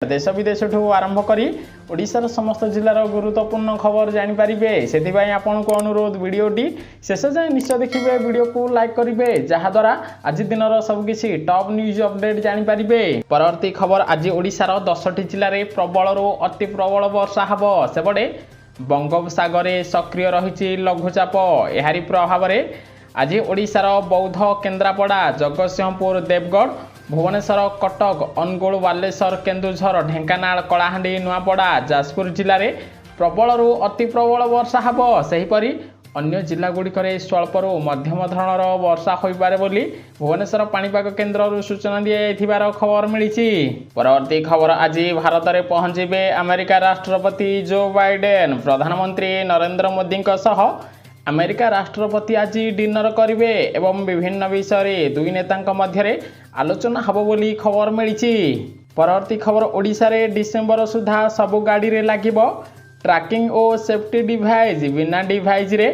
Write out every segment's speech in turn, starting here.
देश विदेश आरंभ करी ओडिशार समस्त जिलार गुरुत्वपूर्ण खबर जानीपारे से आपण को अनुरोध वीडियोटी शेष जाए निश्चय देखिए वीडियो को लाइक करेंगे जहाद्वारा आज दिन सबकि टॉप न्यूज अपडेट जानीपारे। परवर्ती खबर आज ओडिशार 10टी जिले में प्रबल अति प्रबल वर्षा हम सेपटे बंगोपसागर सक्रिय रही लघुचाप यारी प्रभाव में आज ओडिशार बौद्ध केन्द्रापड़ा जगतसिंहपुर देवगढ़ भुवनेश्वर कटक अनुगोल बालेश्वर केन्दुझर ढेंकानाल कलाहांडी नुआपड़ा जाजपुर जिले में प्रबल अति प्रबल वर्षा हम सेहीपरि अन्य जिलागुड़िक स्वल्परू मध्यम धरणर वर्षा होइपारे बोली भुवनेश्वर पाणीपाग केन्द्र सूचना दिया खबर मिली। परवर्ती खबर आज भारत में पहुंचे अमेरिका राष्ट्रपति जो बाइडेन प्रधानमंत्री नरेंद्र मोदी अमेरिका राष्ट्रपति आज डिनर करेंगे एवं विभिन्न विषय दुई नेता मध्य आलोचना हब बोली खबर मिली। परवर्ती खबर ओडिशा रे डिसेम्बर सुधा सबु गाड़ी रे लागिबो ट्रैकिंग और सेफ्टी डिवाइस बिना डिवाइस रे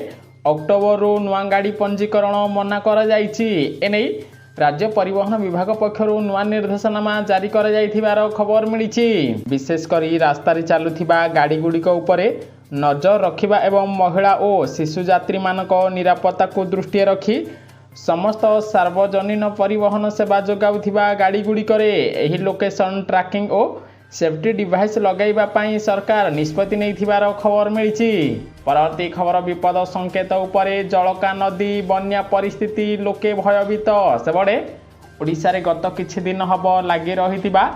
अक्टोबर नुआ गाड़ी पंजीकरण मना करा जायछि। एने राज्य परिवहन विभाग पक्षरु नुआ निर्देशनामा जारी करा जायथिबार खबर मिली। विशेषकर रास्तार चलुथिबा गाड़ी गुड़िक उपरे नजर रखिबा एवं महिला और शिशु यात्री मानक निरापत्ता को दृष्टि रखी समस्त सार्वजनिक परिवहन सेवा जोगाउथिबा गाड़ी गुड़िकरे एही लोकेशन ट्रैकिंग और सेफ्टी डिवाइस लगाइबा पई सरकार निष्पत्ति नैथिबार खबर मिली। परवर्ती खबर विपद संकेत उपरे जलका नदी बन्या परिस्थिति लोके भयभीत सेबड़े ओडिशा रे गत किछि दिन हब लागि रहितिबा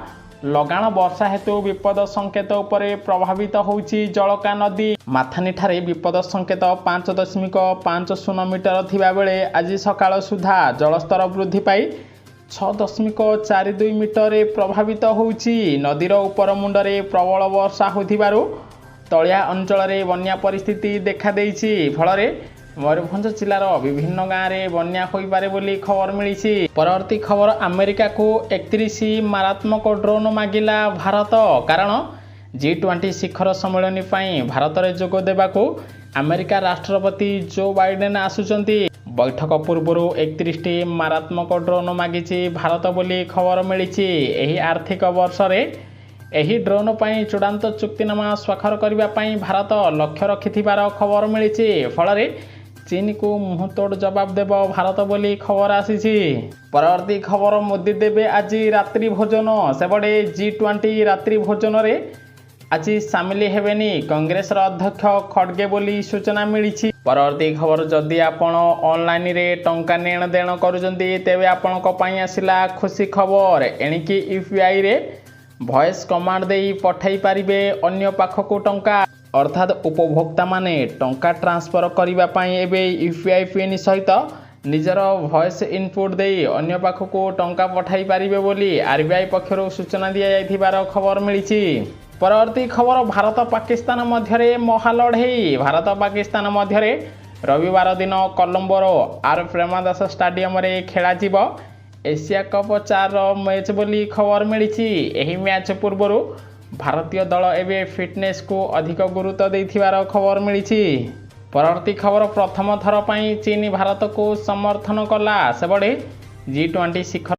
लगाण वर्षा हेतु विपद संकेत उपरे प्रभावित होउछि जलका नदी माथानी ठारे विपद संकेत 5.50 मीटर थिबा बेले आज सकाळ सुधा जलस्तर वृद्धि पाई 6.42 मीटर प्रभावित होउछि। नदीर उपर मुंडरे प्रबल वर्षा होथिबारु तलिया अंचल रे बन्या परिस्थिति देखा देइछि फल मयूरभंज जिलार विभिन्न गाँव में बन्या होइपारे बोली खबर मिली। परवर्ती खबर अमेरिका को 31 मारात्मक ड्रोन मागिला भारत कारण G20 शिखर सम्मेलन पर भारत में जोग देवाकू अमेरिका राष्ट्रपति जो बाइडेन आसुचंती। बैठक पूर्व 31टी मारात्मक ड्रोन मागिछि भारत बोली खबर मिली। एही आर्थिक वर्ष रे एही ड्रोन पर चूड़ांत चुक्तिनामा स्वाक्षर करने भारत लक्ष्य रखिथिबार खबर मिली। फल चीन को मुंहतोड़ जवाब देव भारत बोली खबर आसी। परवर्ती खबर मोदी देवे आज रात्रि भोजन सेपटे G20 रात्रि भोजन रे आज सामिल हेबेनी कांग्रेस अध्यक्ष खड़गे बोली सूचना मिली। परवर्ती खबर जदि आपण ऑनलाइन रे टंका नेण देण करूचंती तेबे आपण को पई आसिला खुशी खबर एणिकी यूपीआई रे वॉइस कमांड देई पठाई पारिबे अन्य पाखकू टंका अर्थात उपभोक्ता माने टंका ट्रांसफर करबा पई एबे यूपीआई पिन सहित निजर वॉइस इनपुट देई अन्य पाखकू टंका पठाई पारिबे बोली आरबीआई पक्षरु सूचना दिया जायथिबार खबर मिली। परवर्ती खबर भारत पाकिस्तान मध्यरे महालढ़ई भारत पाकिस्तान मध्यरे रविवार दिन कोलंबोर आर प्रेमदास स्टेडियम रे खेला जिवो एशिया कप 4 मैच बोली खबर मिली। एही मैच पूर्व भारतीय दल एवं फिटनेस को अधिक गुरुत्व देथिबार खबर मिली। परवर्ती खबर प्रथम थर पई चीन भारत को समर्थन कला सेबड़े G20 शिखर